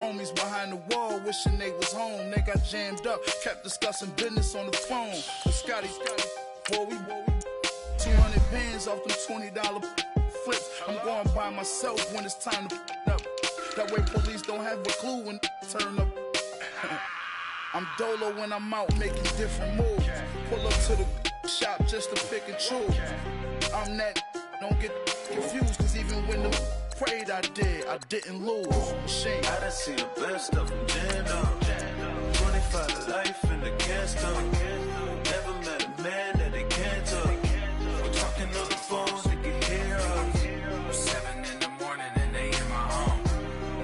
Homies behind the wall, wishing they was home. They got jammed up, kept discussing business on the phone. But Scotty, boy, we 200 bands off them $20 flips. I'm going by myself when it's time to up. That way police don't have a clue when turn up. I'm dolo when I'm out making different moves. Pull up to the shop just to pick and choose. I'm that, don't get confused, cause even when the prayed I didn't lose. Shame. I done seen the best of them jammed up. 25 to life in the cast up. Never met a man that they can't talk. We're talking on the phones, they can hear us. 7 in the morning and they in my home.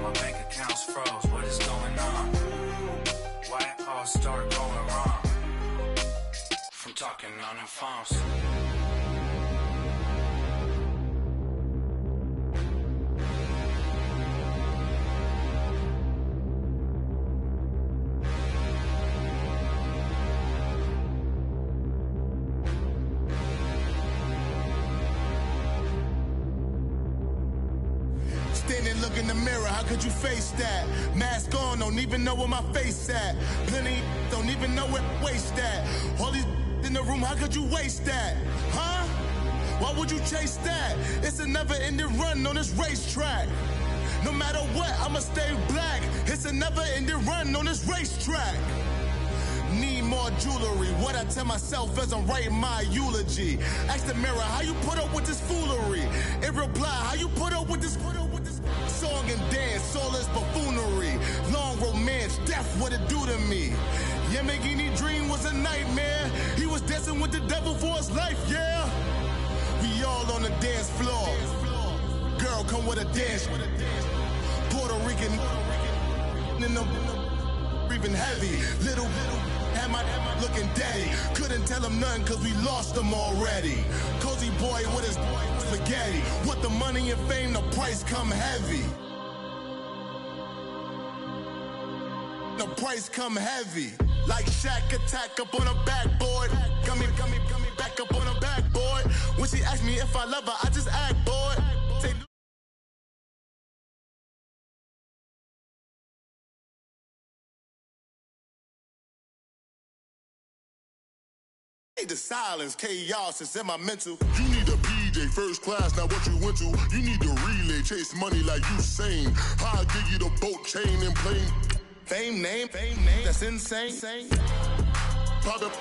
My bank account's froze, what is going on? Why it all start going wrong? From talking on the phones. Look in the mirror, how could you face that? Mask on, don't even know where my face at. Plenty don't even know where waist at. All these in the room, how could you waste that? Huh? Why would you chase that? It's a never-ending run on this racetrack. No matter what, I'ma stay black. It's a never-ending run on this racetrack. Need more jewelry, what I tell myself as I'm writing my eulogy. Ask the mirror, how you put up with this foolery? It reply, how you put up with this song and dance, all this buffoonery. Long romance, death, what it do to me? Yamagini dream was a nightmare. He was dancing with the devil for his life, yeah. We all on the dance floor. Girl, come with a dance. Puerto Rican in the breathing heavy. Little am I looking daddy. Couldn't tell him nothing cause we lost him already. Cozy boy with his spaghetti. What the money and fame, the price come heavy. The price come heavy. Like Shaq attack up on a backboard. Gummy, back up on a backboard. When she asked me if I love her, I just act bored. Say, the silence, chaos is in my mental. You need a PJ first class, not what you went to. You need to relay, chase money like Usain. I'll give you the boat, chain, and plane. Fame name, that's insane. Pop up.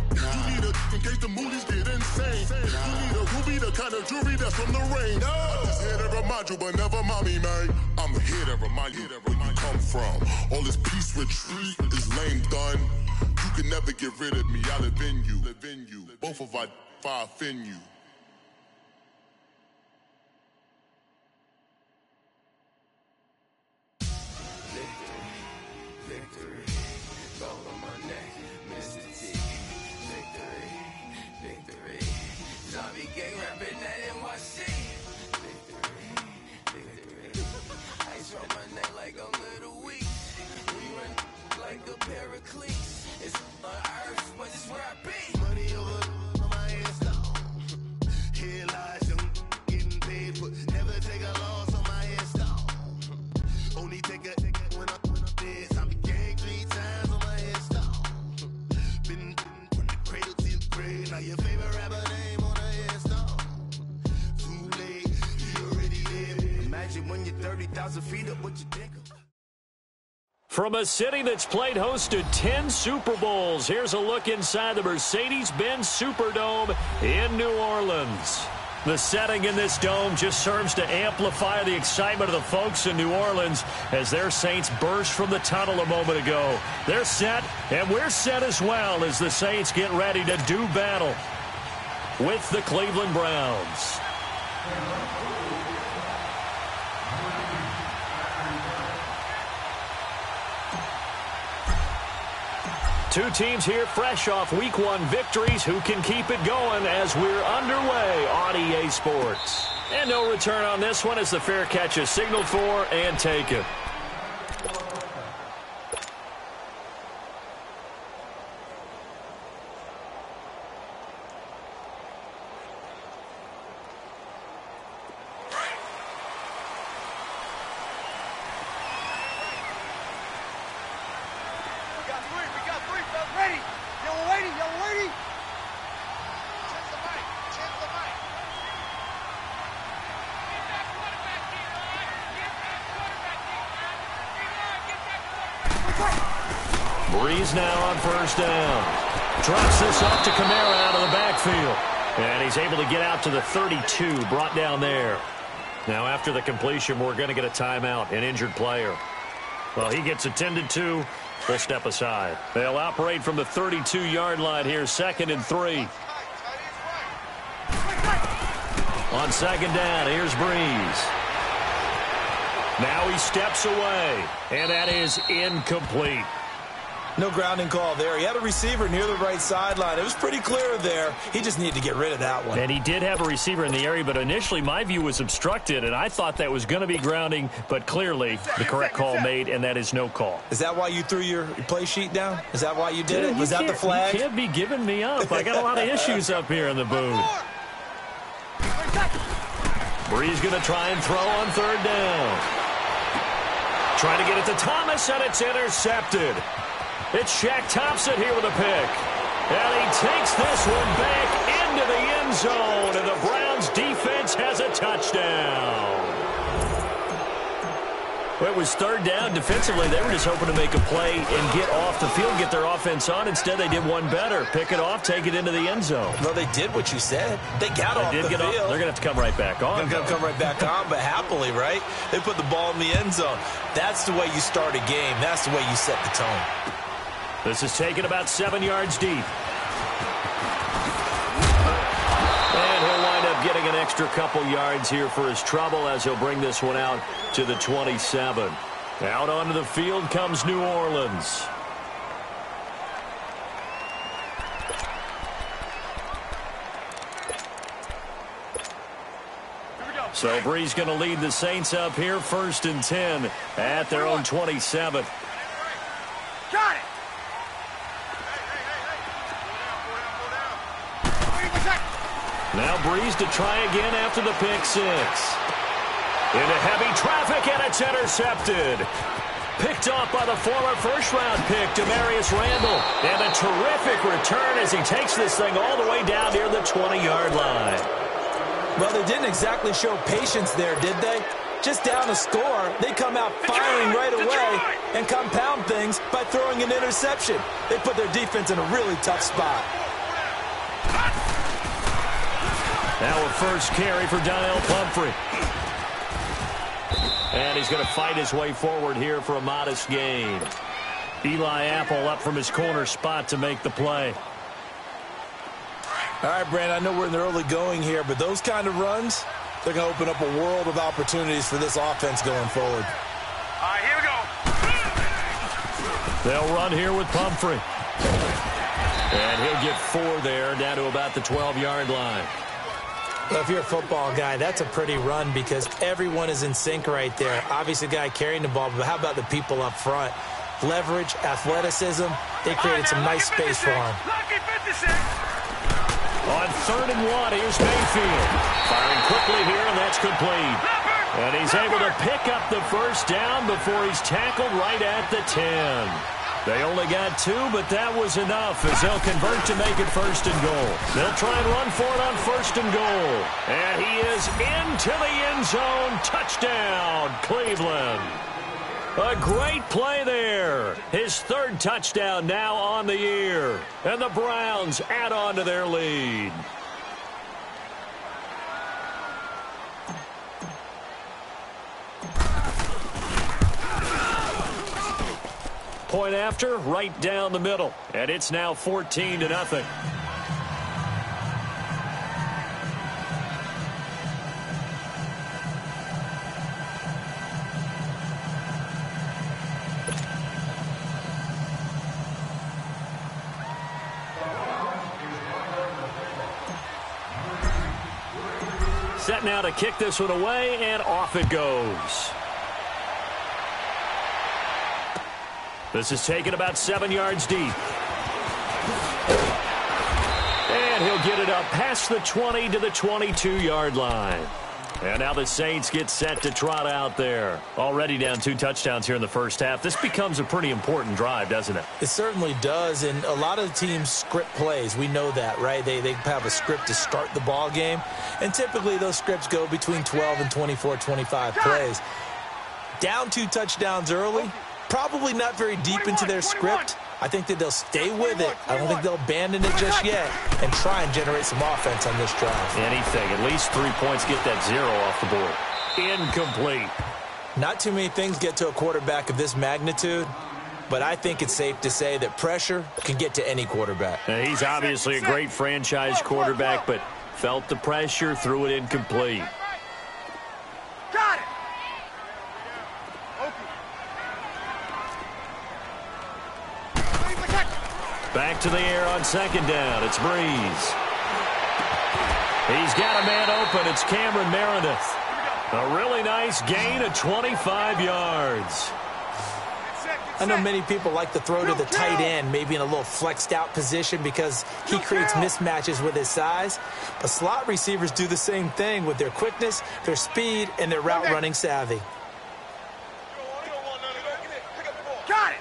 You need a, in case the movies get insane. You need a ruby, the kind of jewelry that's from the rain. I'm just here to remind you, but never mommy, man. I'm here to remind you where you come from. All this peace retreat is lame done. You can never get rid of me, I live in you. Both of our fire in you. Victory, gold on my neck, Mr. T. Victory, zombie gang rapping that NYC. Victory, ice on my neck like a little weak. We run like a paraclete. It's on earth, but it's where I be. Money over my headstone. Here lies young, getting paid, but never take a loss on my headstone. Only take a when I'm dead. I be gang 3 times on my headstone. Been from the cradle to the grave. Now your favorite rapper name on a headstone. Too late, you already dead. Imagine when you're 30,000 feet up, what you think of? From a city that's played host to 10 Super Bowls, here's a look inside the Mercedes-Benz Superdome in New Orleans. The setting in this dome just serves to amplify the excitement of the folks in New Orleans as their Saints burst from the tunnel a moment ago. They're set, and we're set as well as the Saints get ready to do battle with the Cleveland Browns. Two teams here fresh off Week 1 victories who can keep it going as we're underway on EA Sports. And no return on this one as the fair catch is signaled for and taken. Breeze now on first down. Drops this off to Kamara out of the backfield. And he's able to get out to the 32, brought down there. Now after the completion, we're going to get a timeout, an injured player. Well, he gets attended to. We'll step aside. They'll operate from the 32-yard line here, 2nd and 3. On second down, here's Breeze. Now he steps away, and that is incomplete. No grounding call there. He had a receiver near the right sideline. It was pretty clear there. He just needed to get rid of that one. And he did have a receiver in the area, but initially my view was obstructed, and I thought that was going to be grounding, but clearly the correct call made, and that is no call. Is that why you threw your play sheet down? Is that why you did it? Was that the flag? You can't be giving me up. I got a lot of issues up here in the booth. Breeze going to try and throw on third down. Trying to get it to Thomas, and it's intercepted. It's Shaq Thompson here with a pick. And he takes this one back into the end zone, and the Browns defense has a touchdown. Well, it was third down. Defensively, they were just hoping to make a play and get off the field, get their offense on. Instead, they did one better. Pick it off, take it into the end zone. Well, they did what you said. They got off the field. They're going to have to come right back on. They're going to come right back on, but happily, right? They put the ball in the end zone. That's the way you start a game. That's the way you set the tone. This is taken about 7 yards deep. And he'll wind up getting an extra couple yards here for his trouble as he'll bring this one out to the 27. Out onto the field comes New Orleans. So Breeze going to lead the Saints up here, 1st and 10 at their own 27. Got it. Now Breeze to try again after the pick six. Into heavy traffic, and it's intercepted. Picked off by the former first-round pick, Demarius Randall. And a terrific return as he takes this thing all the way down near the 20-yard line. Well, they didn't exactly show patience there, did they? Just down a score, they come out firing right away and compound things by throwing an interception. They put their defense in a really tough spot. Now a first carry for Donnell Pumphrey. And he's going to fight his way forward here for a modest gain. Eli Apple up from his corner spot to make the play. All right, Brandon, I know we're in the early going here, but those kind of runs, they're going to open up a world of opportunities for this offense going forward. All right, here we go. They'll run here with Pumphrey. And he'll get 4 there, down to about the 12-yard line. Well, if you're a football guy, that's a pretty run because everyone is in sync right there. Obviously, the guy carrying the ball, but how about the people up front? Leverage, athleticism, they created some nice space for him. On 3rd and 1, here's Mayfield. Firing quickly here, and that's complete. And he's able to pick up the first down before he's tackled right at the 10. They only got 2, but that was enough as they'll convert to make it 1st and goal. They'll try and run for it on 1st and goal. And he is into the end zone. Touchdown, Cleveland. A great play there. His 3rd touchdown now on the year. And the Browns add on to their lead. Point after, right down the middle. And it's now 14-0. Set now to kick this one away, and off it goes. This is taken about 7 yards deep. And he'll get it up past the 20 to the 22-yard line. And now the Saints get set to trot out there. Already down 2 touchdowns here in the first half. This becomes a pretty important drive, doesn't it? It certainly does, and a lot of the teams script plays. We know that, right? They have a script to start the ball game, and typically those scripts go between 12 and 24, 25 plays. Down 2 touchdowns early, probably not very deep into their script. I think that they'll stay with it. I don't think they'll abandon it just yet and try and generate some offense on this drive. Anything. At least 3 points, get that 0 off the board. Incomplete. Not too many things get to a quarterback of this magnitude, but I think it's safe to say that pressure can get to any quarterback. Now, he's obviously a great franchise quarterback, but felt the pressure, threw it incomplete. Got it. Back to the air on second down. It's Breeze. He's got a man open. It's Cameron Meredith. A really nice gain of 25 yards. I know many people like to throw to the tight end, maybe in a little flexed out position because he creates mismatches with his size. But slot receivers do the same thing with their quickness, their speed, and their route running savvy. Got it.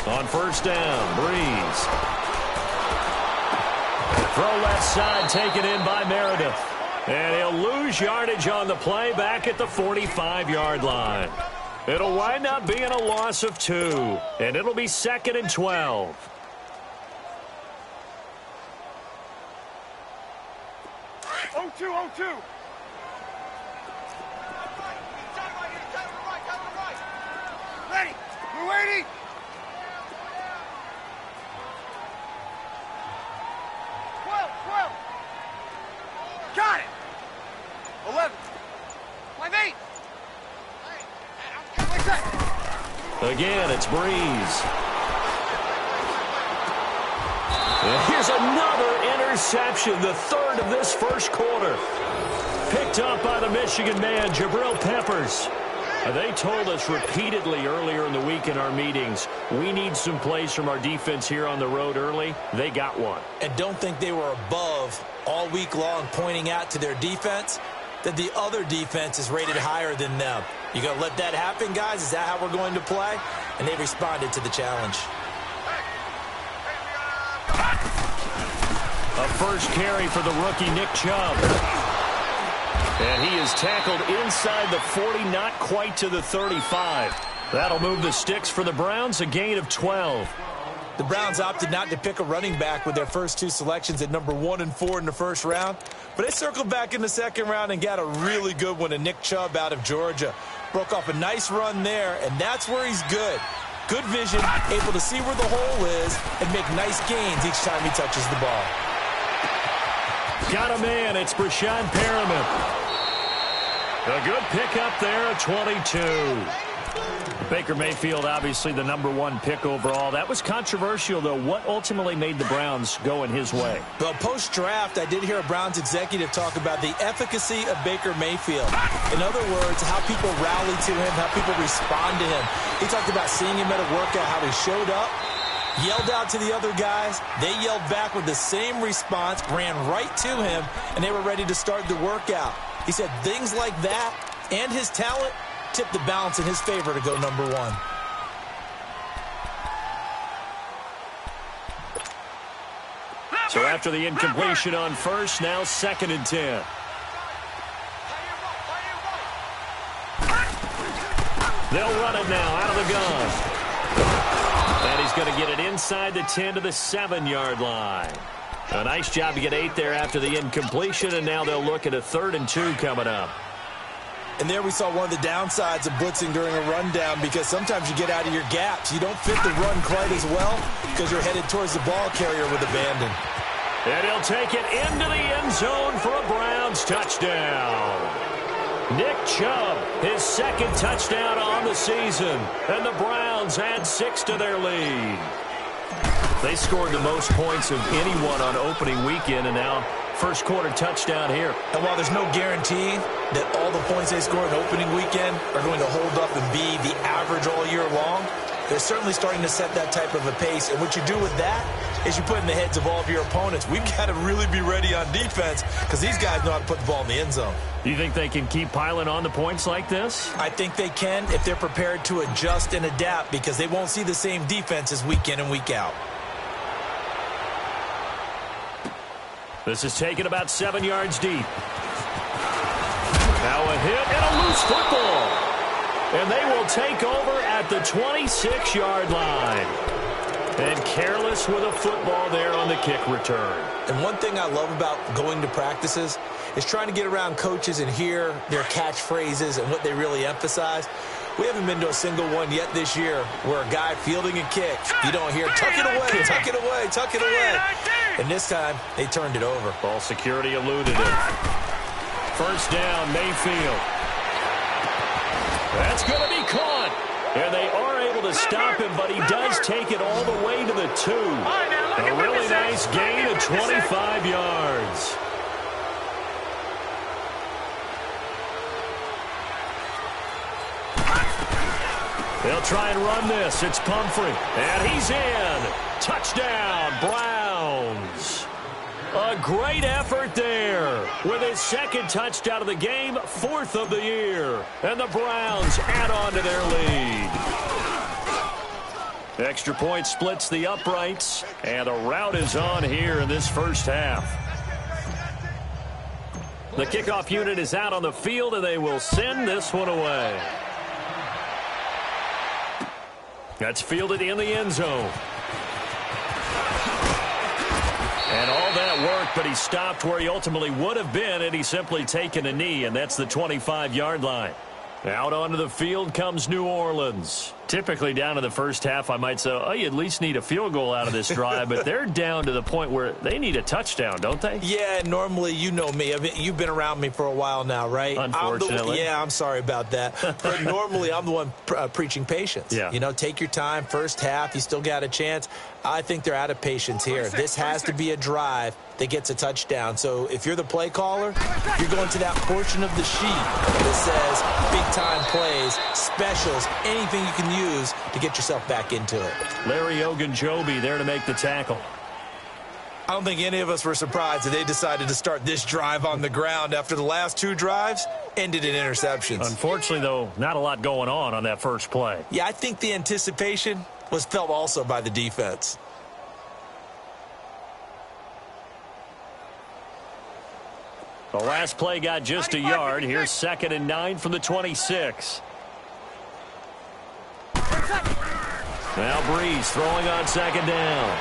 On first down, Breeze. Throw left side, taken in by Meredith. And he'll lose yardage on the play back at the 45-yard line. It'll wind up being a loss of 2, and it'll be 2nd and 12. Oh, 2. Ready. We're waiting. Got it. 11. 5-8. Again, it's Breeze. And here's another interception, the 3rd of this first quarter. Picked up by the Michigan man, Jabril Peppers. They told us repeatedly earlier in the week in our meetings, we need some plays from our defense here on the road early. They got one. And don't think they were above all week long pointing out to their defense that the other defense is rated higher than them. You going to let that happen, guys? Is that how we're going to play? And they responded to the challenge. A first carry for the rookie Nick Chubb. And he is tackled inside the 40, not quite to the 35. That'll move the sticks for the Browns, a gain of 12. The Browns opted not to pick a running back with their first 2 selections at number 1 and 4 in the first round. But they circled back in the second round and got a really good one in Nick Chubb out of Georgia. Broke off a nice run there, and that's where he's good. Good vision, able to see where the hole is, and make nice gains each time he touches the ball. Got a man, it's Brashad Perriman. A good pickup there at 22. Baker Mayfield, obviously the #1 pick overall. That was controversial, though. What ultimately made the Browns go in his way? Well, post-draft, I did hear a Browns executive talk about the efficacy of Baker Mayfield. In other words, how people rally to him, how people respond to him. He talked about seeing him at a workout, how he showed up, yelled out to the other guys. They yelled back with the same response, ran right to him, and they were ready to start the workout. He said things like that and his talent tipped the balance in his favor to go #1. So after the incompletion on first, now 2nd and 10. They'll run it now out of the gun. And he's going to get it inside the 10 to the 7-yard line. A nice job to get 8 there after the incompletion, and now they'll look at a 3rd and 2 coming up. And there we saw one of the downsides of blitzing during a rundown, because sometimes you get out of your gaps. You don't fit the run quite as well because you're headed towards the ball carrier with abandon. And he'll take it into the end zone for a Browns touchdown. Nick Chubb, his 2nd touchdown on the season, and the Browns add 6 to their lead. They scored the most points of anyone on opening weekend, and now first quarter touchdown here. And while there's no guarantee that all the points they score in opening weekend are going to hold up and be the average all year long, they're certainly starting to set that type of a pace. And what you do with that is you put in the heads of all of your opponents, we've got to really be ready on defense because these guys know how to put the ball in the end zone. Do you think they can keep piling on the points like this? I think they can if they're prepared to adjust and adapt, because they won't see the same defenses week in and week out. This is taken about 7 yards deep. Now a hit and a loose football. And they will take over at the 26-yard line. And careless with a football there on the kick return. And one thing I love about going to practices is trying to get around coaches and hear their catchphrases and what they really emphasize. We haven't been to a single one yet this year where a guy fielding a kick, you don't hear, tuck it away, tuck it away, tuck it away. And this time, they turned it over. Ball security eluded it. First down, Mayfield. That's going to be caught. And they are able to stop him, but he does take it all the way to the 2. A really nice gain of 25 yards. They'll try and run this. It's Pumphrey. And he's in. Touchdown, Browns. A great effort there. With his second touchdown of the game, 4th of the year. And the Browns add on to their lead. Extra point splits the uprights. And the rout is on here in this first half. The kickoff unit is out on the field, and they will send this one away. That's fielded in the end zone. And all that work, but he stopped where he ultimately would have been, and he's simply taken a knee, and that's the 25-yard line. Out onto the field comes New Orleans. Typically down to the first half, I might say, oh, you at least need a field goal out of this drive, but they're down to the point where they need a touchdown, don't they? Yeah, normally, you know me. I mean, you've been around me for a while now, right? Unfortunately. I'm sorry about that. But normally, I'm the one preaching patience. Yeah. You know, take your time. First half, you still got a chance. I think they're out of patience here. This has to be a drive that gets a touchdown. So if you're the play caller, you're going to that portion of the sheet that says big-time plays, specials, anything you can use to get yourself back into it. Larry Ogunjobi there to make the tackle. I don't think any of us were surprised that they decided to start this drive on the ground after the last 2 drives ended in interceptions. Unfortunately, though, not a lot going on that first play. Yeah, I think the anticipation was felt also by the defense. The last play got just a yard. Here's 2nd and 9 from the 26. Now Breeze throwing on 2nd down.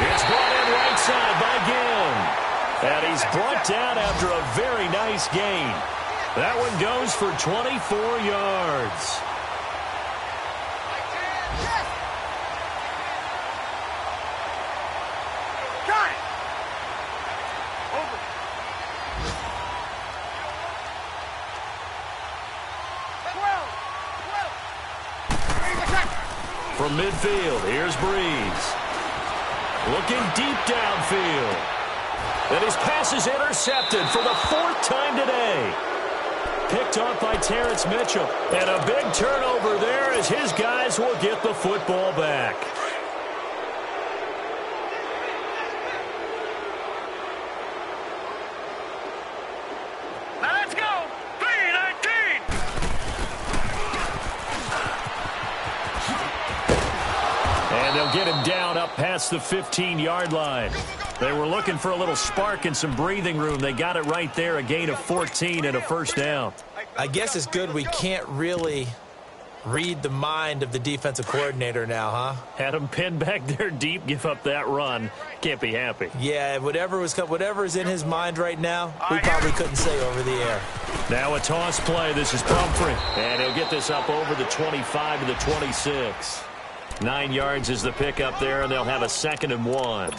It's brought in right side by Ginn. And he's brought down after a very nice gain. That one goes for 24 yards. From midfield, here's Breeze. Looking deep downfield. And his pass is intercepted for the 4th time today. Picked off by Terrence Mitchell. And a big turnover there as his guys will get the football back. Get him down up past the 15-yard line. They were looking for a little spark and some breathing room. They got it right there, a gain of 14 and a first down. I guess it's good we can't really read the mind of the defensive coordinator now, huh? Had him pinned back there deep, give up that run. Can't be happy. Yeah, whatever is in his mind right now, we probably couldn't say over the air. Now a toss play. This is Pumphrey. And he'll get this up over the 25 to the 26. 9 yards is the pickup there, and they'll have a 2nd and 1.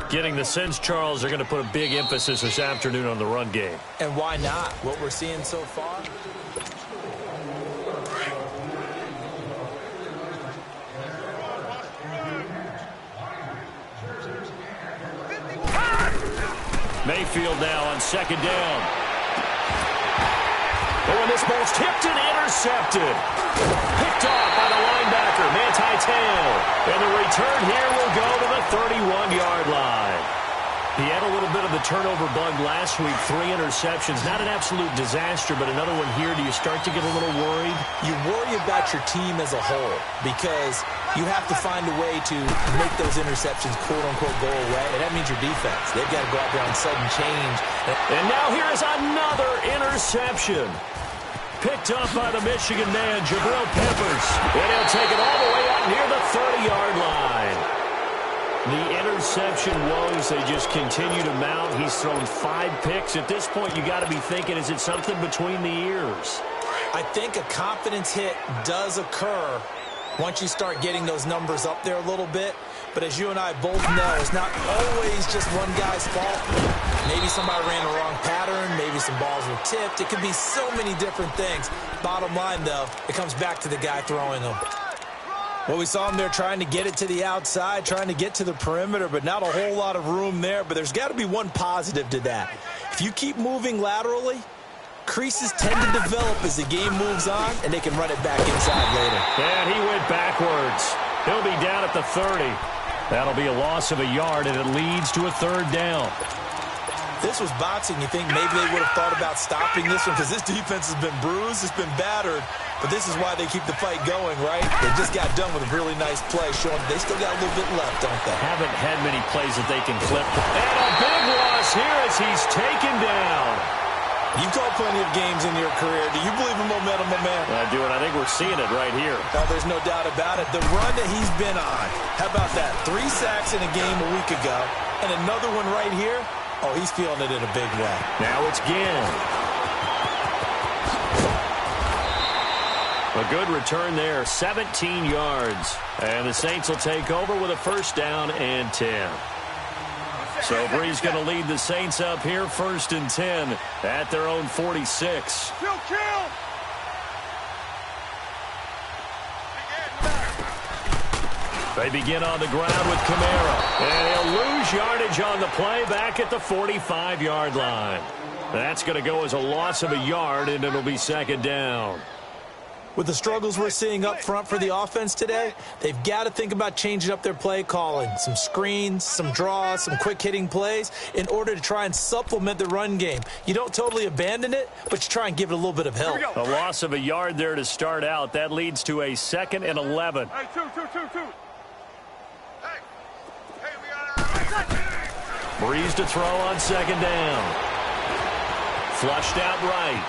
Getting the sense, Charles, they're going to put a big emphasis this afternoon on the run game. And why not? What we're seeing so far. Mayfield now on 2nd down. Oh, and this ball's tipped and intercepted. Picked off by the linebacker, Manti Te'o. And the return here will go to the 31-yard line. He had a little bit of the turnover bug last week, 3 interceptions. Not an absolute disaster, but another one here. Do you start to get a little worried? You worry about your team as a whole because you have to find a way to make those interceptions, quote-unquote, go away, and that means your defense. They've got to go out there on sudden change. And now here is another interception. Picked up by the Michigan man, Jabril Peppers. And he'll take it all the way out near the 30-yard line. The interception woes, they just continue to mount. He's thrown 5 picks. At this point, you got to be thinking, is it something between the ears? I think a confidence hit does occur once you start getting those numbers up there a little bit. But as you and I both know, it's not always just one guy's fault. Maybe somebody ran the wrong pattern. Maybe some balls were tipped. It could be so many different things. Bottom line, though, it comes back to the guy throwing them. Well, we saw him there trying to get it to the outside, trying to get to the perimeter, but not a whole lot of room there. But there's got to be one positive to that. If you keep moving laterally, creases tend to develop as the game moves on, and they can run it back inside later. And he went backwards. He'll be down at the 30. That'll be a loss of a yard, and it leads to a 3rd down. This was boxing. You think maybe they would have thought about stopping this one because this defense has been bruised, it's been battered, but this is why they keep the fight going, right? They just got done with a really nice play, showing they still got a little bit left, don't they? Haven't had many plays that they can clip. And a big loss here as he's taken down. You've called plenty of games in your career. Do you believe in momentum, my man? I do, and I think we're seeing it right here. Oh, there's no doubt about it. The run that he's been on, how about that? 3 sacks in a game a week ago, and another one right here. Oh, he's feeling it in a big way. Now it's Ginn. A good return there, 17 yards. And the Saints will take over with a 1st down and 10. So Bree's going to lead the Saints up here, 1st and 10 at their own 46. Kill! They begin on the ground with Kamara. And he'll lose yardage on the play back at the 45-yard line. That's going to go as a loss of a yard, and it'll be 2nd down. With the struggles we're seeing up front for the offense today, they've got to think about changing up their play calling. Some screens, some draws, some quick-hitting plays in order to try and supplement the run game. You don't totally abandon it, but you try and give it a little bit of help. A loss of a yard there to start out. That leads to a 2nd and 11. Hey, two. Breeze to throw on 2nd down. Flushed out right.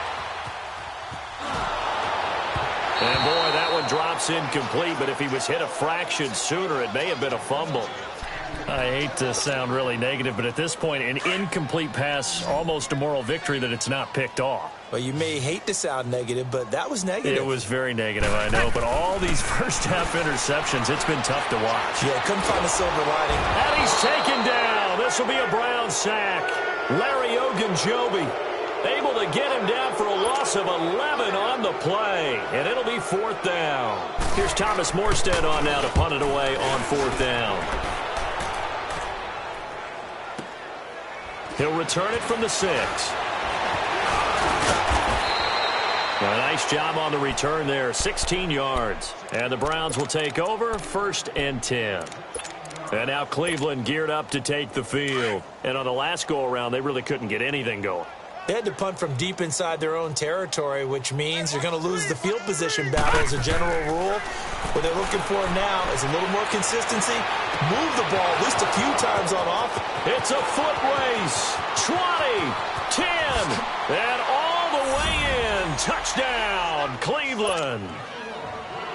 And, boy, that one drops incomplete, but if he was hit a fraction sooner, it may have been a fumble. I hate to sound really negative, but at this point, an incomplete pass, almost a moral victory that it's not picked off. Well, you may hate to sound negative, but that was negative. It was very negative, I know, but all these first-half interceptions, it's been tough to watch. Yeah, couldn't find a silver lining. And he's taken down. This will be a Brown sack. Larry Ogunjobi able to get him down for a loss of 11 on the play, and it'll be 4th down. Here's Thomas Morstead on now to punt it away on 4th down. He'll return it from the 6. A nice job on the return there, 16 yards. And the Browns will take over, 1st and 10. And now Cleveland geared up to take the field. And on the last go-around, they really couldn't get anything going. They had to punt from deep inside their own territory, which means they're going to lose the field position battle as a general rule. What they're looking for now is a little more consistency. Move the ball at least a few times on offense. It's a foot race. 20, 10, and all the way in. Touchdown, Cleveland.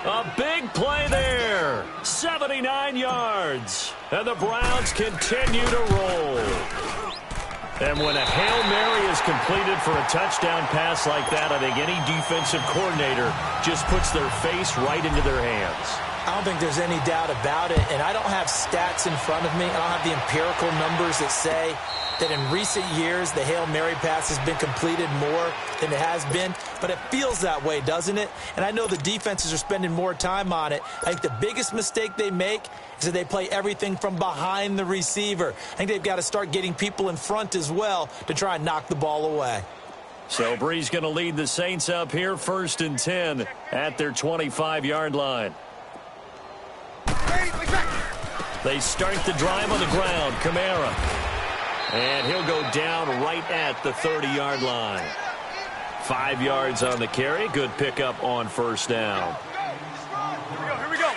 A big play there. 79 yards. And the Browns continue to roll. And when a Hail Mary is completed for a touchdown pass like that, I think any defensive coordinator just puts their face right into their hands. I don't think there's any doubt about it, and I don't have stats in front of me. I don't have the empirical numbers that say that in recent years the Hail Mary pass has been completed more than it has been, but it feels that way, doesn't it? And I know the defenses are spending more time on it. I think the biggest mistake they make is that they play everything from behind the receiver. I think they've got to start getting people in front as well to try and knock the ball away. So Bree's going to lead the Saints up here, 1st and 10 at their 25-yard line. They start the drive on the ground. Kamara. And he'll go down right at the 30-yard line. 5 yards on the carry. Good pickup on first down.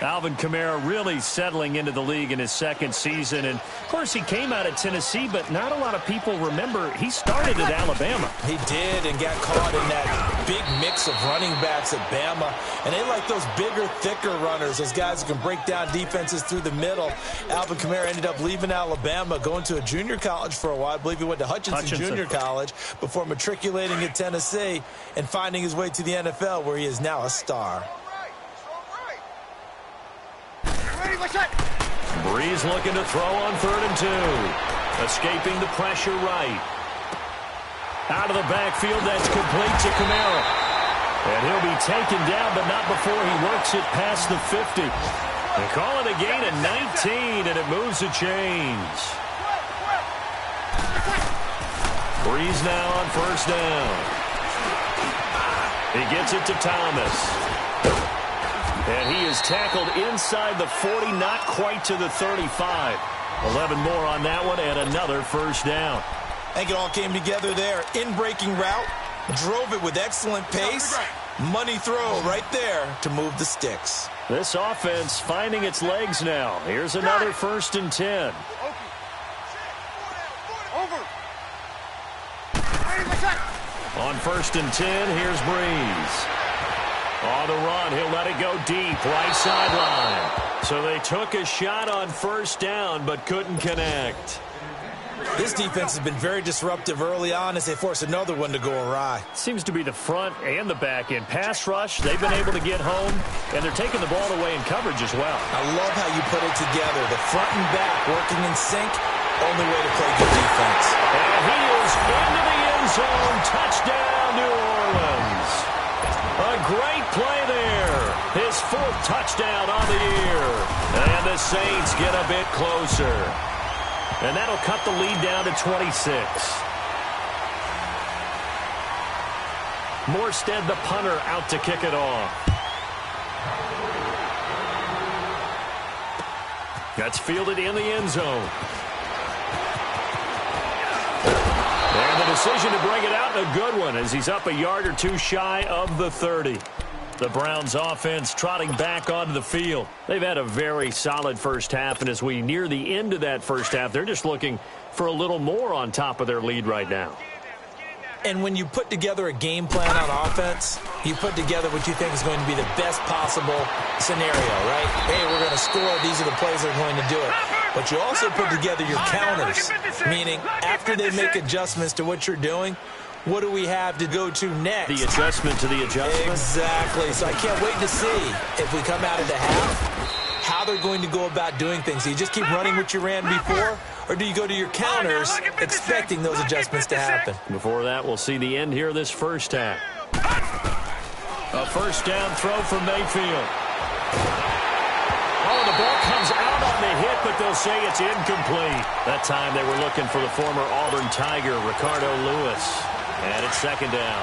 Alvin Kamara really settling into the league in his second season. And, of course, he came out of Tennessee, but not a lot of people remember he started at Alabama. He did, and got caught in that big mix of running backs at Bama. And they like those bigger, thicker runners, those guys who can break down defenses through the middle. Alvin Kamara ended up leaving Alabama, going to a junior college for a while. I believe he went to Hutchinson Junior College before matriculating at Tennessee and finding his way to the NFL, where he is now a star. Breeze looking to throw on 3rd and 2. Escaping the pressure right. Out of the backfield, that's complete to Kamara. And he'll be taken down, but not before he works it past the 50. They call it a gain of 19, and it moves the chains. Breeze now on first down. He gets it to Thomas. And he is tackled inside the 40, not quite to the 35. 11 more on that one, and another first down. I think it all came together there. In-breaking route, drove it with excellent pace. Money throw right there to move the sticks. This offense finding its legs now. Here's another 1st and 10. On 1st and 10, here's Breeze. On the run, he'll let it go deep, right sideline. So they took a shot on first down, but couldn't connect. This defense has been very disruptive early on as they force another one to go awry. Seems to be the front and the back end. Pass rush, they've been able to get home, and they're taking the ball away in coverage as well. I love how you put it together. The front and back working in sync, only way to play good defense. And he is into the end zone. Touchdown, New Orleans. A great play there. His 4th touchdown on the year. And the Saints get a bit closer. And that'll cut the lead down to 26. Morstead, the punter, out to kick it off. That's fielded in the end zone. And the decision to bring it out, a good one, as he's up a yard or two shy of the 30. The Browns offense trotting back onto the field. They've had a very solid first half, and as we near the end of that first half, they're just looking for a little more on top of their lead right now. And when you put together a game plan on offense, you put together what you think is going to be the best possible scenario, right? Hey, we're going to score. These are the plays that are going to do it. But you also put together your counters, meaning after they make adjustments to what you're doing, what do we have to go to next? The adjustment to the adjustment? Exactly. So I can't wait to see if we come out of the half, how they're going to go about doing things. Do you just keep running what you ran before, or do you go to your counters expecting those adjustments to happen? Before that, we'll see the end here of this first half. A first down throw from Mayfield. Oh, the ball comes out on the hit, but they'll say it's incomplete. That time they were looking for the former Auburn Tiger, Ricardo Lewis. And it's second down.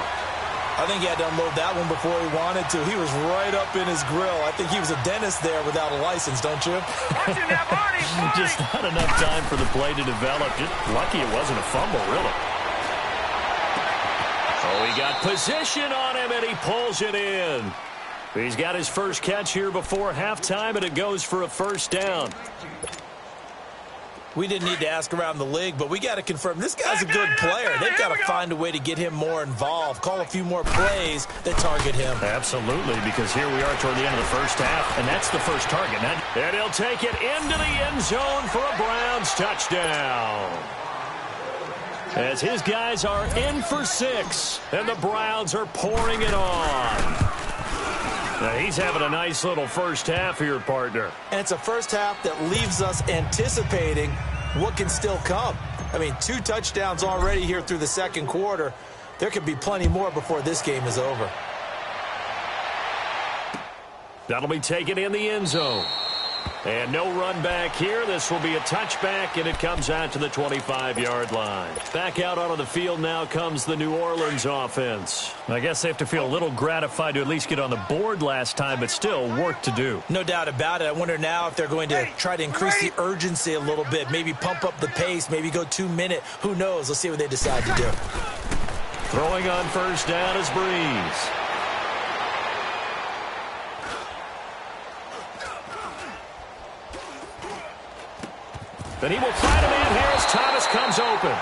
I think he had to unload that one before he wanted to. He was right up in his grill. I think he was a dentist there without a license, don't you? Just not enough time for the play to develop. Just lucky it wasn't a fumble, really. Oh, he got position on him, and he pulls it in. He's got his first catch here before halftime, and it goes for a first down. We didn't need to ask around the league, but we got to confirm this guy's a good player. They've got to find a way to get him more involved, call a few more plays that target him. Absolutely, because here we are toward the end of the first half, and that's the first target. And he'll take it into the end zone for a Browns touchdown. As his guys are in for 6, and the Browns are pouring it on. Now, he's having a nice little first half here, partner. And it's a first half that leaves us anticipating what can still come. I mean, 2 touchdowns already here through the second quarter. There could be plenty more before this game is over. That'll be taken in the end zone. And no run back here. This will be a touchback, and it comes out to the 25-yard line. Back out onto the field now comes the New Orleans offense. I guess they have to feel a little gratified to at least get on the board last time, but still work to do. No doubt about it. I wonder now if they're going to try to increase the urgency a little bit, maybe pump up the pace, maybe go 2-minute. Who knows? Let's see what they decide to do. Throwing on first down is Breeze. Then he will find a man here as Thomas comes open.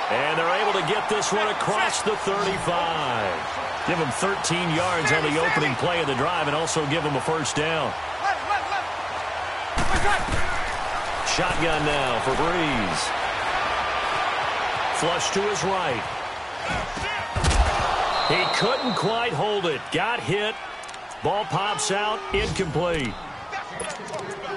And they're able to get this one across the 35. Give him 13 yards on the opening play of the drive and also give him a first down. Shotgun now for Breeze. Flush to his right. He couldn't quite hold it. Got hit. Ball pops out. Incomplete.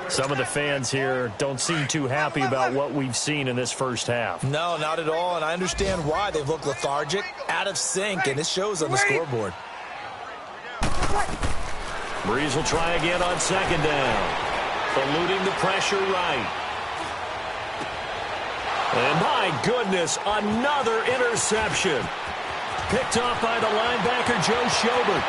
Some of the fans here don't seem too happy about what we've seen in this first half. No, not at all, and I understand why. They've looked lethargic, out of sync, and it shows on the scoreboard. Breeze will try again on second down. Eluding the pressure right. And my goodness, another interception. Picked off by the linebacker, Joe Schobert.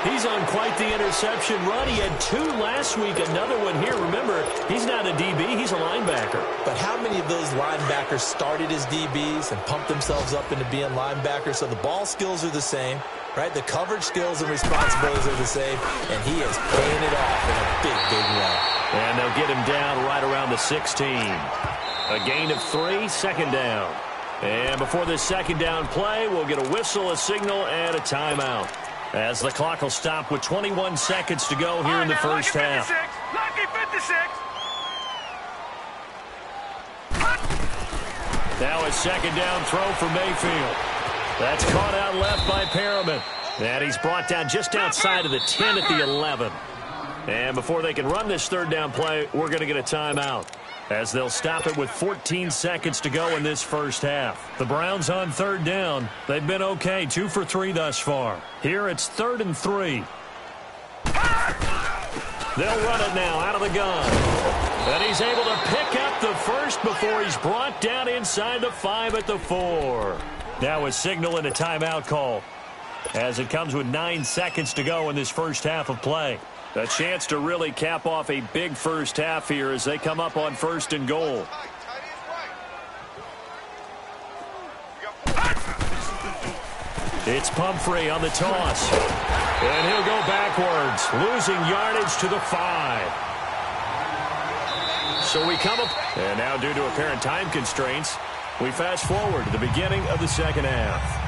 He's on quite the interception run. He had 2 last week, another one here. Remember, he's not a DB, he's a linebacker. But how many of those linebackers started as DBs and pumped themselves up into being linebackers? So the ball skills are the same, right? The coverage skills and responsibilities are the same, and he is paying it off in a big, big way. And they'll get him down right around the 16. A gain of 3, second down. And before this second down play, we'll get a whistle, a signal, and a timeout. As the clock will stop with 21 seconds to go here in the first half. Now a second down throw for Mayfield. That's caught out left by Perriman. And he's brought down just outside of the 10 at the 11. And before they can run this third down play, we're going to get a timeout, as they'll stop it with 14 seconds to go in this first half. The Browns on third down. They've been okay, 2 for 3 thus far. Here it's 3rd and 3. They'll run it now out of the gun. And he's able to pick up the first before he's brought down inside the 5 at the 4. Now a signal and a timeout call, as it comes with 9 seconds to go in this first half of play. A chance to really cap off a big first half here as they come up on 1st and goal. It's Pumphrey on the toss. And he'll go backwards, losing yardage to the 5. So we come up, and now due to apparent time constraints, we fast forward to the beginning of the second half.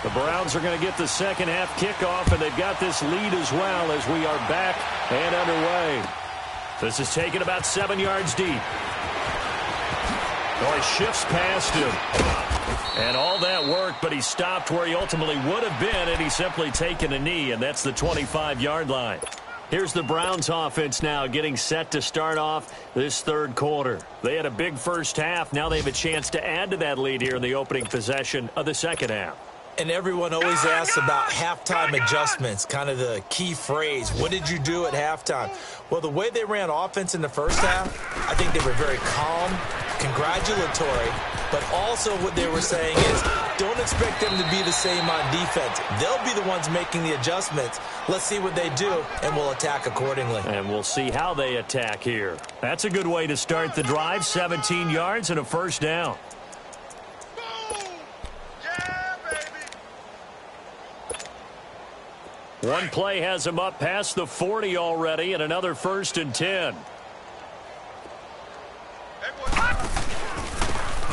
The Browns are going to get the second half kickoff, and they've got this lead as well as we are back and underway. This is taken about 7 yards deep. Oh, he shifts past him. And all that work, but he stopped where he ultimately would have been, and he's simply taken a knee, and that's the 25-yard line. Here's the Browns offense now getting set to start off this third quarter. They had a big first half. Now they have a chance to add to that lead here in the opening possession of the second half. And everyone always asks about halftime adjustments, kind of the key phrase. What did you do at halftime? Well, the way they ran offense in the first half, I think they were very calm, congratulatory, but also what they were saying is don't expect them to be the same on defense. They'll be the ones making the adjustments. Let's see what they do, and we'll attack accordingly. And we'll see how they attack here. That's a good way to start the drive, 17 yards and a first down. One play has him up past the 40 already, and another 1st and 10.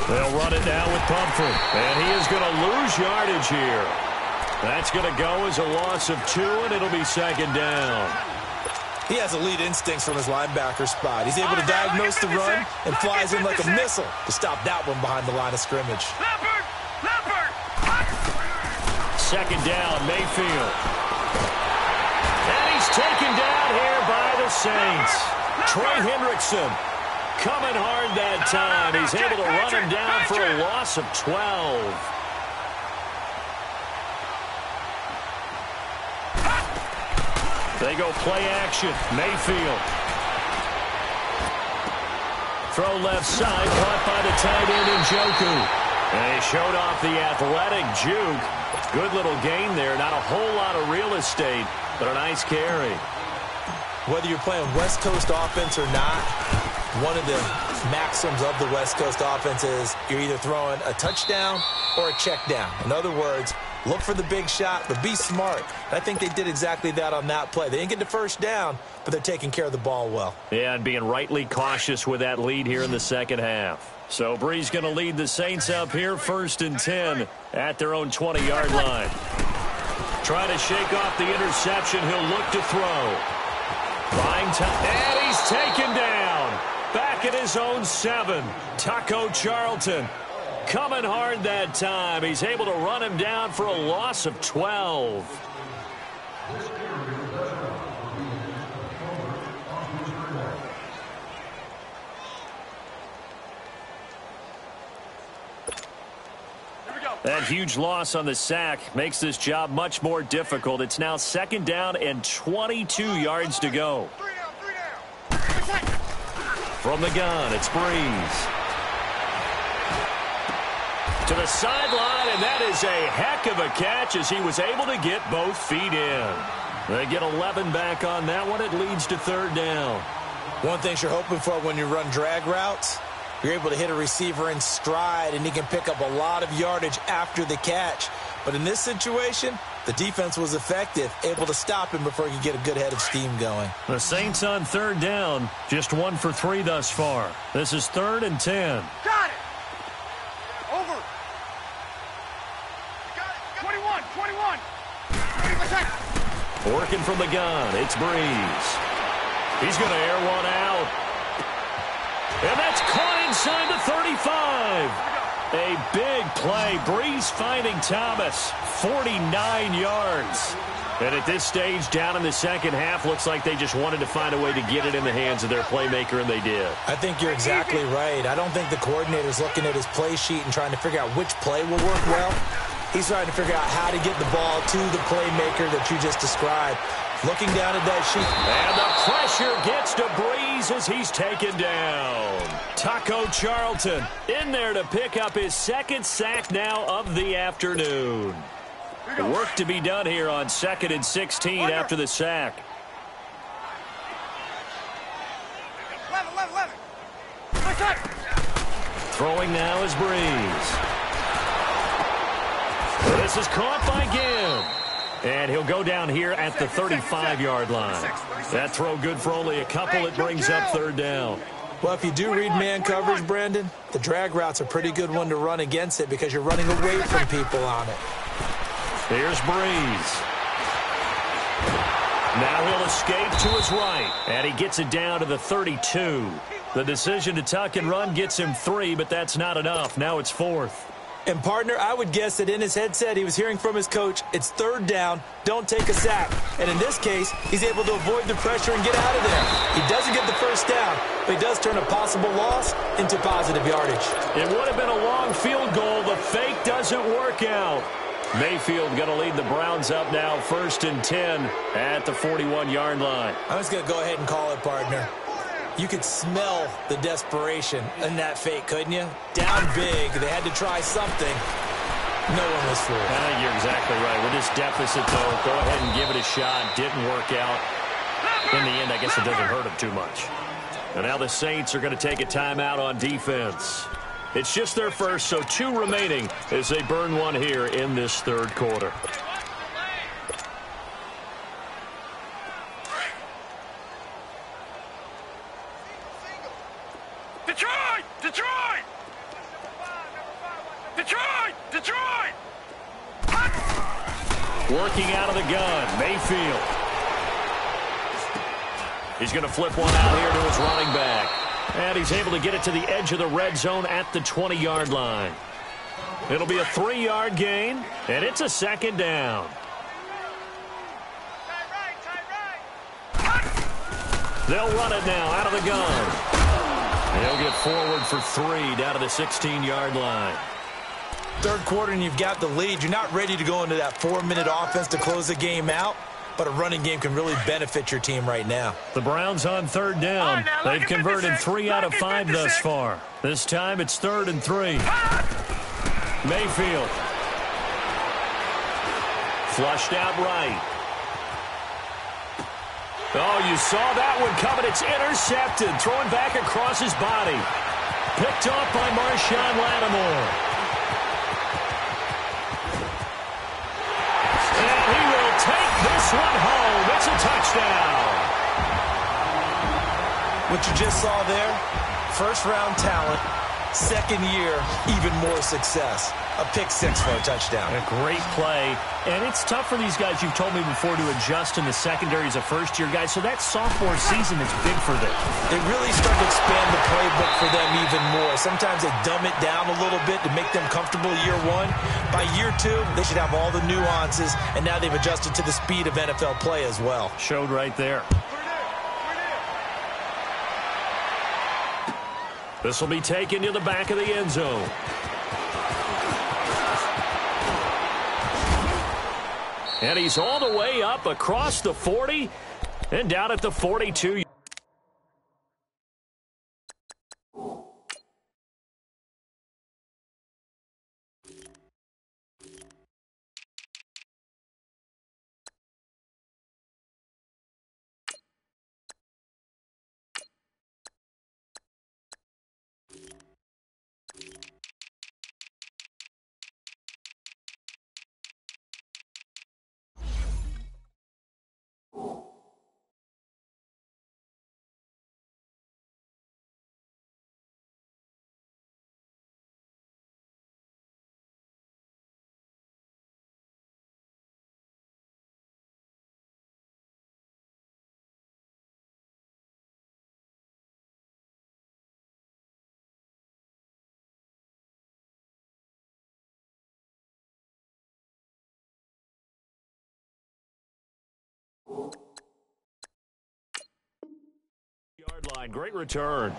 They'll run it now with Pumphrey, and he is going to lose yardage here. That's going to go as a loss of 2, and it'll be second down. He has elite instincts from his linebacker spot. He's able to diagnose the run and flies in like a missile to stop that one behind the line of scrimmage. Second down, Mayfield. And he's taken down here by the Saints. Trey Hendrickson coming hard that time. He's able to run him down for a loss of 12. They go play action. Mayfield. Throw left side, caught by the tight end Njoku. And he showed off the athletic juke. Good little gain there. Not a whole lot of real estate, but a nice carry. Whether you're playing West Coast offense or not, one of the maxims of the West Coast offense is you're either throwing a touchdown or a check down. In other words, look for the big shot, but be smart. And I think they did exactly that on that play. They didn't get the first down, but they're taking care of the ball well. Yeah, and being rightly cautious with that lead here in the second half. So Bree's going to lead the Saints up here 1st and 10 at their own 20-yard line. Trying to shake off the interception. He'll look to throw. Buying time, and he's taken down. Back at his own 7. Taco Charlton coming hard that time. He's able to run him down for a loss of 12. That huge loss on the sack makes this job much more difficult. It's now 2nd down and 22 yards to go. From the gun, it's Breeze. To the sideline, and that is a heck of a catch as he was able to get both feet in. They get 11 back on that one. It leads to 3rd down. One thing you're hoping for when you run drag routes, you're able to hit a receiver in stride, and he can pick up a lot of yardage after the catch. But in this situation, the defense was effective, able to stop him before he could get a good head of steam going. The Saints on 3rd down, just 1 for 3 thus far. This is 3rd and 10. Got it! Over! Got it! 21! 21! Working from the gun, it's Breeze. He's going to air one out. And that's caught inside the 35. A big play. Breeze finding Thomas. 49 yards. And at this stage, down in the second half, looks like they just wanted to find a way to get it in the hands of their playmaker, and they did. I think you're exactly right. I don't think the coordinator's looking at his play sheet and trying to figure out which play will work well. He's trying to figure out how to get the ball to the playmaker that you just described. Looking down at that sheet. And the pressure gets to Breeze as he's taken down. Taco Charlton in there to pick up his 2nd sack now of the afternoon. Work to be done here on 2nd and 16 after the sack. 11. Throwing now is Breeze. This is caught by Gibb. And he'll go down here at the 35-yard line. That throw good for only a couple. It brings up 3rd down. Well, if you do read man coverage, Brandon, the drag route's a pretty good one to run against it because you're running away from people on it. Here's Breeze. Now he'll escape to his right. And he gets it down to the 32. The decision to tuck and run gets him 3, but that's not enough. Now it's 4th. And, partner, I would guess that in his headset he was hearing from his coach, it's 3rd down, don't take a sack. And in this case, he's able to avoid the pressure and get out of there. He doesn't get the 1st down, but he does turn a possible loss into positive yardage. It would have been a long field goal. The fake doesn't work out. Mayfield going to lead the Browns up now 1st and 10 at the 41-yard line. I'm just going to go ahead and call it, partner. You could smell the desperation in that fake, couldn't you? Down big. They had to try something. No one was fooled. I think you're exactly right. With this deficit, though, go ahead and give it a shot. Didn't work out. In the end, I guess it doesn't hurt him too much. And now the Saints are going to take a timeout on defense. It's just their first, so 2 remaining as they burn one here in this 3rd quarter. Detroit! Working out of the gun, Mayfield. He's going to flip one out here to his running back. And he's able to get it to the edge of the red zone at the 20-yard line. It'll be a 3-yard gain, and it's a 2nd down. They'll run it now out of the gun. He'll get forward for 3 down to the 16-yard line. Third quarter and you've got the lead. You're not ready to go into that 4-minute offense to close the game out, but a running game can really benefit your team right now. The Browns on third down. They've converted 3 out of 5 thus far. This time it's 3rd and 3. Mayfield. Flushed out right. Oh, you saw that one coming. It's intercepted. Throwing back across his body. Picked off by Marshawn Lattimore. And he will take this one home. It's a touchdown. What you just saw there, first-round talent, second year, even more success. A pick-6 for a touchdown. A great play. And it's tough for these guys, you've told me before, to adjust in the secondary as a first-year guy. So that sophomore season is big for them. They really start to expand the playbook for them even more. Sometimes they dumb it down a little bit to make them comfortable year 1. By year 2, they should have all the nuances, and now they've adjusted to the speed of NFL play as well. Showed right there. This will be taken to the back of the end zone. And he's all the way up across the 40 and down at the 42. Yard line, great return.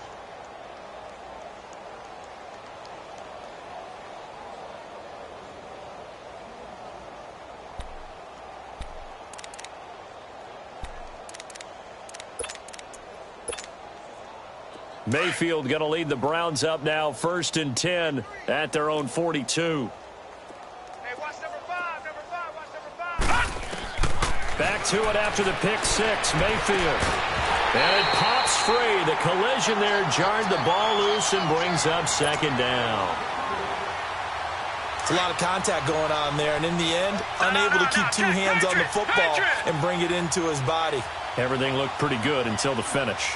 Mayfield going to lead the Browns up now, 1st and 10 at their own 42. Hey, watch number 5, watch number 5. Back to it after the pick 6, Mayfield. And it pops free. The collision there jarred the ball loose and brings up 2nd down. It's a lot of contact going on there, and in the end, unable to keep 2 hands on the football and bring it into his body. Everything looked pretty good until the finish.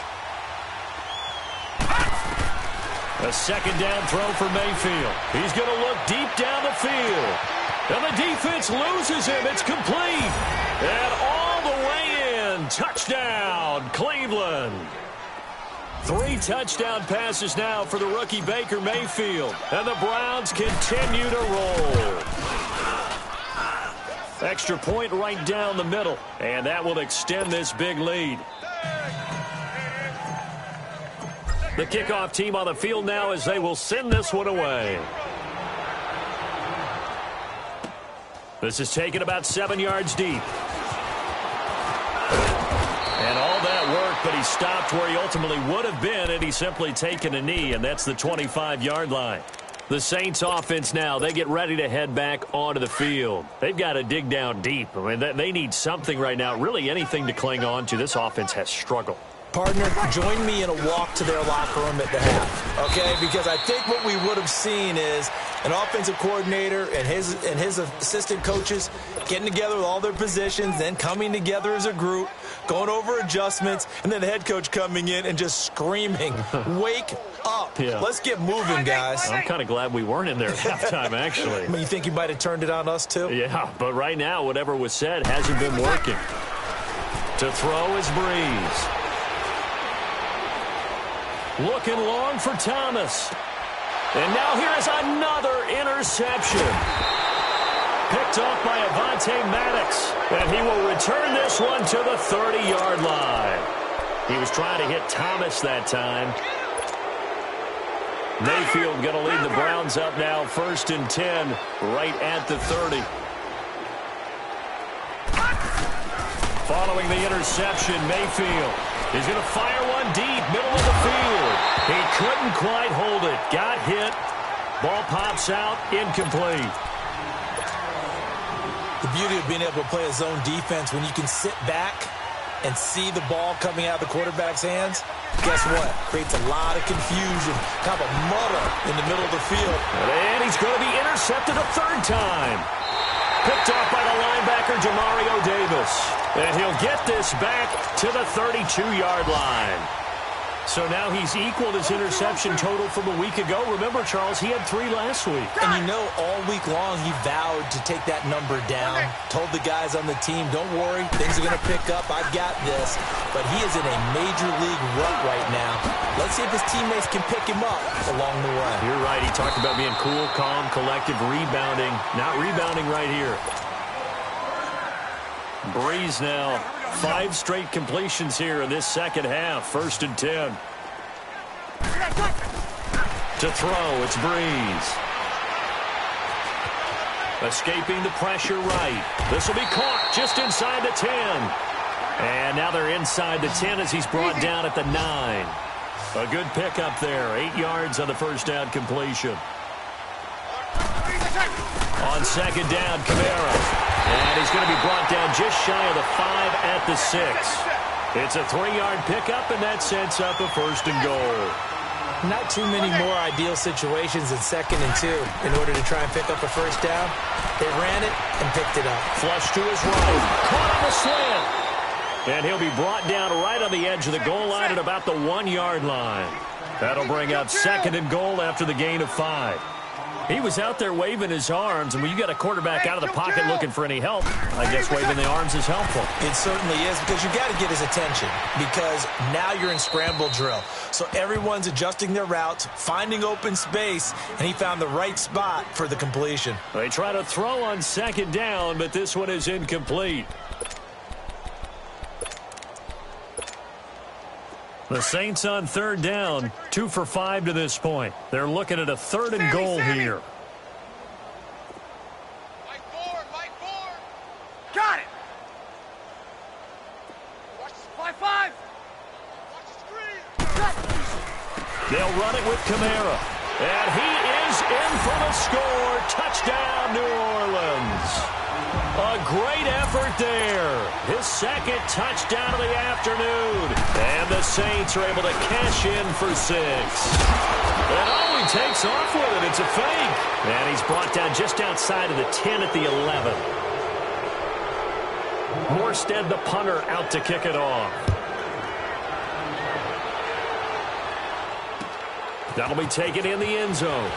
A 2nd down throw for Mayfield. He's going to look deep down the field. And the defense loses him. It's complete. And all the way in. Touchdown, Cleveland. 3 touchdown passes now for the rookie Baker Mayfield. And the Browns continue to roll. Extra point right down the middle. And that will extend this big lead. The kickoff team on the field now as they will send this one away. This is taken about 7 yards deep. And all that work, but he stopped where he ultimately would have been had he simply taken a knee, and that's the 25-yard line. The Saints offense now, they get ready to head back onto the field. They've got to dig down deep. I mean, they need something right now, really anything to cling on to. This offense has struggled. Partner, join me in a walk to their locker room at the half, okay? Because I think what we would have seen is an offensive coordinator and his assistant coaches getting together with all their positions, then coming together as a group, going over adjustments, and then the head coach coming in and just screaming, wake up. Yeah. Let's get moving, guys. I'm kind of glad we weren't in there at halftime, actually. I mean, you think you might have turned it on us, too? Yeah, but right now, whatever was said hasn't been working. To throw is Breeze. Looking long for Thomas. And now here is another interception. Picked off by Avonte Maddox. And he will return this one to the 30-yard line. He was trying to hit Thomas that time. Mayfield going to lead the Browns up now, 1st and 10, right at the 30. Following the interception, Mayfield is going to fire one deep, middle of the field. He couldn't quite hold it. Got hit. Ball pops out, incomplete. The beauty of being able to play a zone defense when you can sit back and see the ball coming out of the quarterback's hands, guess what? Creates a lot of confusion, kind of a muddle in the middle of the field. And he's going to be intercepted a 3rd time. Picked off by the linebacker, Demario Davis. And he'll get this back to the 32-yard line. So now he's equaled his interception total from a week ago. Remember, Charles, he had 3 last week. And you know, all week long he vowed to take that number down. Told the guys on the team, don't worry, things are going to pick up. I've got this. But he is in a major league rut right now. Let's see if his teammates can pick him up along the way. You're right. He talked about being cool, calm, collective, rebounding. Not rebounding right here. Breeze now. 5 straight completions here in this second half. 1st and 10. To throw, it's Breeze. Escaping the pressure right. This will be caught just inside the 10. And now they're inside the 10 as he's brought down at the 9. A good pickup there. 8 yards on the 1st down completion. On 2nd down, Kamara. And he's going to be brought down just shy of the 5 at the 6. It's a 3-yard pickup, and that sets up a 1st and goal. Not too many more ideal situations than 2nd and 2 in order to try and pick up a 1st down. They ran it and picked it up. Flush to his right. Caught on the slant. And he'll be brought down right on the edge of the goal line at about the 1-yard line. That'll bring up 2nd and goal after the gain of 5. He was out there waving his arms, and when you got a quarterback out of the pocket looking for any help, I guess waving the arms is helpful. It certainly is, because you got to get his attention, because now you're in scramble drill. So everyone's adjusting their routes, finding open space, and he found the right spot for the completion. They try to throw on 2nd down, but this one is incomplete. The Saints on 3rd down, 2 for 5 to this point. They're looking at a 3rd and goal here. Mike Ford. Got it. Watch the supply 5. Watch the screen. They'll run it with Kamara. And he is in for the score. Touchdown, New Orleans. A great effort there. His 2nd touchdown of the afternoon. And the Saints are able to cash in for 6. And oh, he takes off with it. It's a fake. And he's brought down just outside of the 10 at the 11. Morstead, the punter, out to kick it off. That'll be taken in the end zone.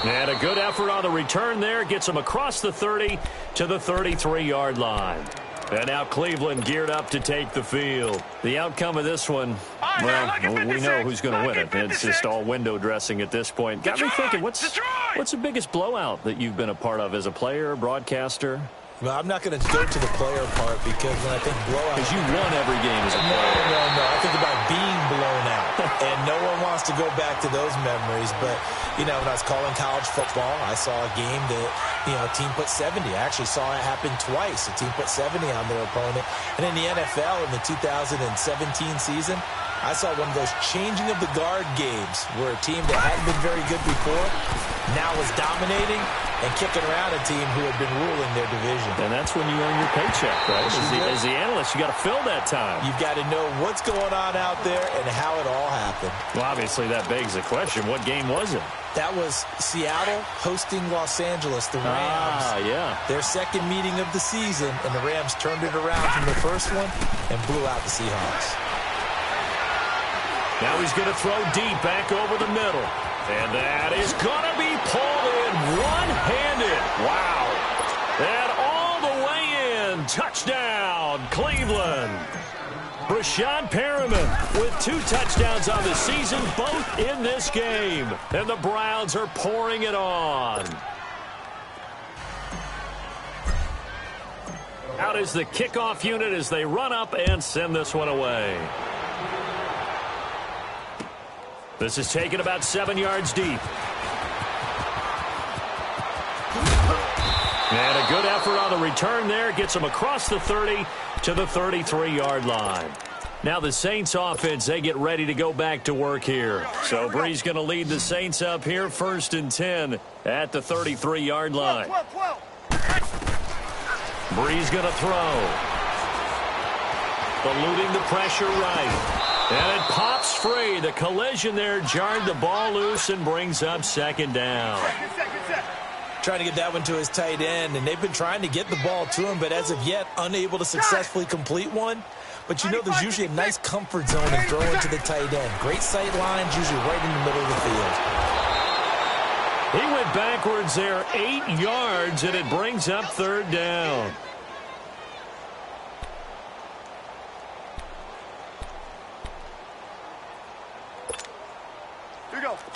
And a good effort on the return there. Gets him across the 30 to the 33-yard line. And now Cleveland geared up to take the field. The outcome of this one, well, we know who's going to win it. It's just all window dressing at this point. Got me thinking, what's the biggest blowout that you've been a part of as a player, broadcaster? Well, I'm not going to go to the player part, because when I think blowout... Because you won every game as a player. No. I think about being blown out. And no one wants to go back to those memories. But, you know, when I was calling college football, I saw a game that, you know, a team put 70. I actually saw it happen twice. A team put 70 on their opponent. And in the NFL, in the 2017 season, I saw one of those changing of the guard games where a team that hadn't been very good before now was dominating and kicking around a team who had been ruling their division. And that's when you earn your paycheck, right? As the analyst, you got to fill that time. You've got to know what's going on out there and how it all happened. Well, obviously, that begs the question, what game was it? That was Seattle hosting Los Angeles, the Rams. Yeah. Their 2nd meeting of the season, and the Rams turned it around from the first one and blew out the Seahawks. Now he's going to throw deep back over the middle. And that is going to be pulled in one-handed. Wow. And all the way in. Touchdown, Cleveland. Brashad Perriman with 2 touchdowns on the season, both in this game. And the Browns are pouring it on. Out is the kickoff unit as they run up and send this one away. This is taken about 7 yards deep. And a good effort on the return there. Gets them across the 30 to the 33-yard line. Now the Saints offense, they get ready to go back to work here. So Bree's going to lead the Saints up here, 1st and 10 at the 33-yard line. Bree's going to throw. Eluding the pressure right. And it pops free. The collision there jarred the ball loose and brings up 2nd down. Trying to get that one to his tight end, and they've been trying to get the ball to him, but as of yet, unable to successfully complete one. But you know there's usually a nice comfort zone in throwing to the tight end. Great sight lines, usually right in the middle of the field. He went backwards there 8 yards, and it brings up 3rd down.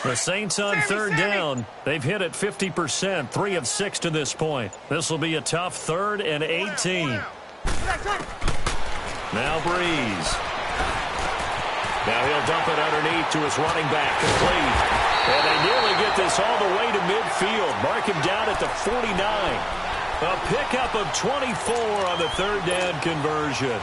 The Saints on 3rd down. They've hit it 50%, 3 of 6 to this point. This will be a tough 3rd and 18. Now Breeze. Now he'll dump it underneath to his running back, complete. And they nearly get this all the way to midfield. Mark him down at the 49. A pickup of 24 on the 3rd down conversion.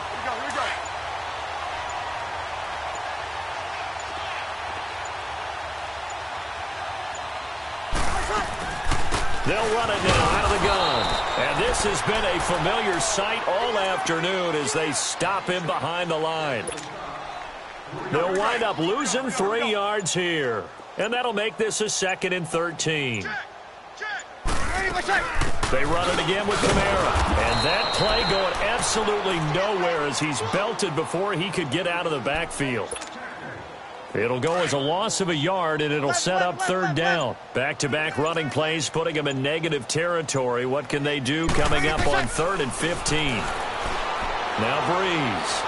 They'll run it now out of the gun. And this has been a familiar sight all afternoon as they stop him behind the line. They'll wind up losing 3 yards here. And that'll make this a 2nd and 13. They run it again with Kamara. And that play going absolutely nowhere as he's belted before he could get out of the backfield. It'll go as a loss of a yard, and it'll set up 3rd down. Back-to-back running plays putting them in negative territory. What can they do coming up on 3rd and 15? Now Breeze.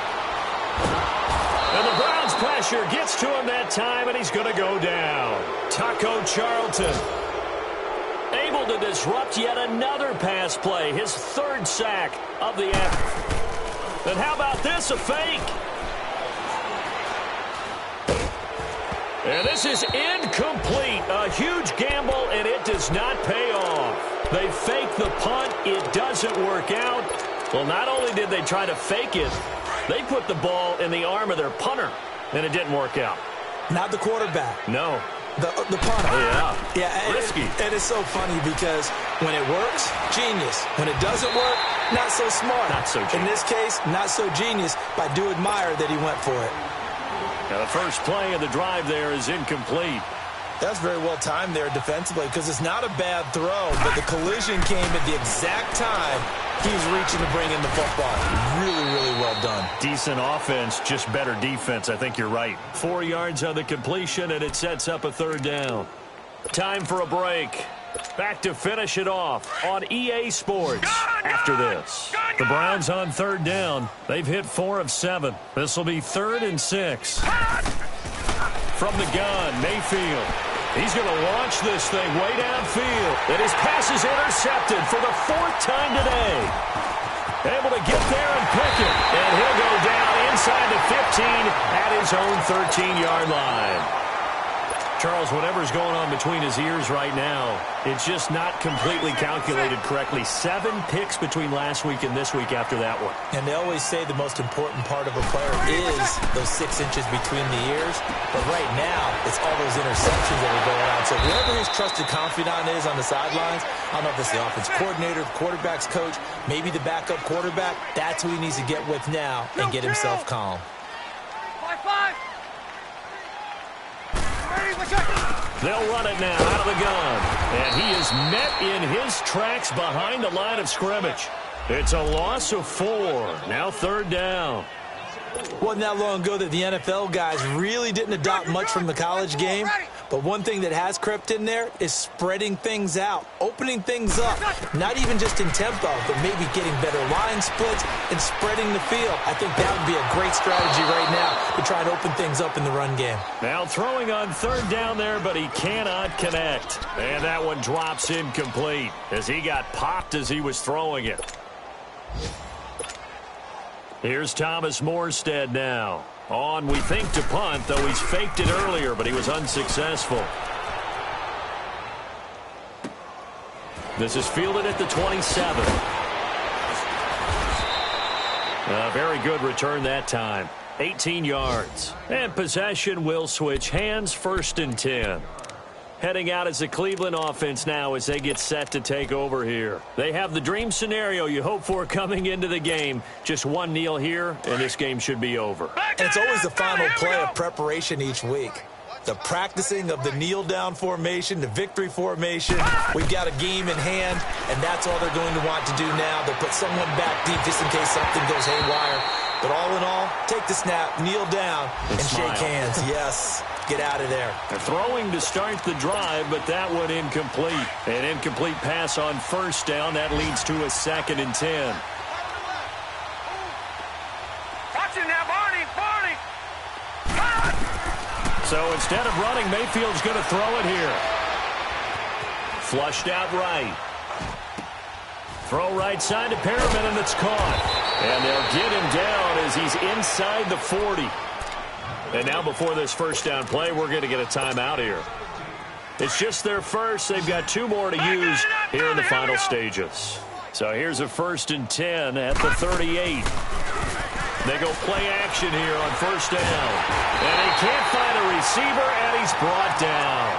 And the Browns pressure gets to him that time, and he's going to go down. Taco Charlton able to disrupt yet another pass play. His 3rd sack of the effort. And how about this, a fake? And this is incomplete. A huge gamble, and it does not pay off. They fake the punt. It doesn't work out. Well, not only did they try to fake it, they put the ball in the arm of their punter, and it didn't work out. Not the quarterback. No. The punter. Oh, yeah. Yeah, risky. It is so funny because when it works, genius. When it doesn't work, not so smart. Not so genius. In this case, not so genius, but I do admire that he went for it. Now the first play of the drive there is incomplete. That's very well timed there defensively because it's not a bad throw, but the collision came at the exact time he was reaching to bring in the football. Really, really well done. Decent offense, just better defense. I think you're right. 4 yards on the completion, and it sets up a 3rd down. Time for a break. Back to finish it off on EA Sports after this. The Browns on 3rd down. They've hit 4 of 7. This will be 3rd and 6. From the gun, Mayfield. He's going to launch this thing way downfield. And his pass is intercepted for the 4th time today. Able to get there and pick it. And he'll go down inside the 15 at his own 13-yard line. Charles, whatever's going on between his ears right now, it's just not completely calculated correctly. 7 picks between last week and this week after that one. And they always say the most important part of a player is those 6 inches between the ears. But right now, it's all those interceptions that are going on. So whoever his trusted confidant is on the sidelines, I don't know if it's the offense coordinator, the quarterback's coach, maybe the backup quarterback, that's who he needs to get with now and get himself calm. 5-5. They'll run it now out of the gun. And he is met in his tracks behind the line of scrimmage. It's a loss of 4. Now 3rd down. Wasn't that long ago that the NFL guys really didn't adopt much from the college game. But one thing that has crept in there is spreading things out, opening things up, not even just in tempo, but maybe getting better line splits and spreading the field. I think that would be a great strategy right now to try and open things up in the run game. Now throwing on 3rd down there, but he cannot connect. And that one drops incomplete as he got popped as he was throwing it. Here's Thomas Morstead now. On, we think, to punt, though he's faked it earlier, but he was unsuccessful. This is fielded at the 27. A very good return that time. 18 yards. And possession will switch hands, 1st and 10. Heading out as the Cleveland offense now as they get set to take over here. They have the dream scenario you hope for coming into the game. Just one kneel here, and this game should be over. And it's always the final play of preparation each week. The practicing of the kneel-down formation, the victory formation. We've got a game in hand, and that's all they're going to want to do now. They'll put someone back deep just in case something goes haywire. But all in all, take the snap, kneel down, and shake hands. Yes, get out of there. They're throwing to start the drive, but that one incomplete. An incomplete pass on 1st down. That leads to a 2nd and 10. Watch it now, Barney. So instead of running, Mayfield's going to throw it here. Flushed out right. Throw right side to Perriman, and it's caught. And they'll get him down as he's inside the 40. And now before this 1st down play, we're going to get a timeout here. It's just their first. They've got 2 more to use here in the final stages. So here's a 1st and 10 at the 38. They go play action here on 1st down. And he can't find a receiver, and he's brought down.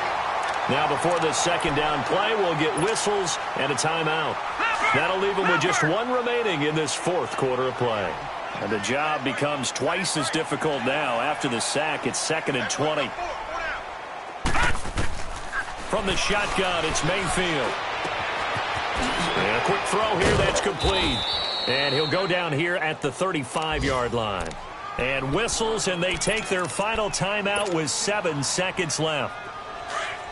Now before this 2nd down play, we'll get whistles and a timeout. That'll leave them with just 1 remaining in this 4th quarter of play. And the job becomes twice as difficult now. After the sack, it's 2nd and 20. From the shotgun, it's Mayfield. And a quick throw here, that's complete. And he'll go down here at the 35-yard line. And whistles, and they take their final timeout with 7 seconds left.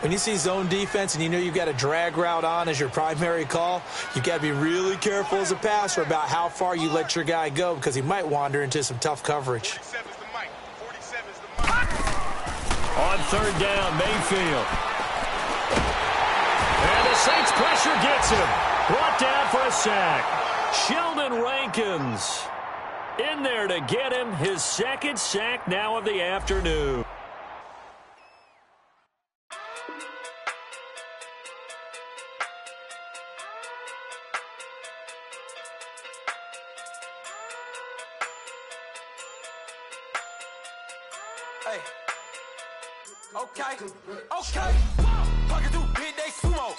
When you see zone defense and you know you've got a drag route on as your primary call, you've got to be really careful as a passer about how far you let your guy go because he might wander into some tough coverage. On 3rd down, Mayfield. And the Saints pressure gets him. Brought down for a sack. Sheldon Rankins in there to get him his 2nd sack now of the afternoon. Hey. Okay. Pocket through big day sumo.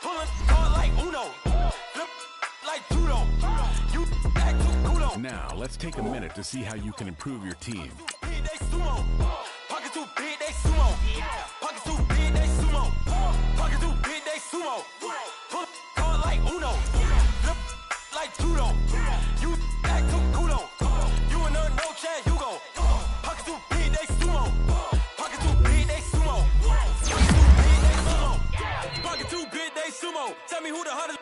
Pulling hard like Uno. Flip like judo. You act culo. Now, let's take a minute to see how you can improve your team. Big day sumo. Pocket through big day sumo. Pocket through big day sumo. Pocket through big day sumo. Pull hard like Uno. Flip like judo. You act culo. You and her no chance, you go. Pocket through big day sumo. Pocket through big day sumo. Pocket through big day sumo. Pocket through big day sumo. Tell me who the hardest.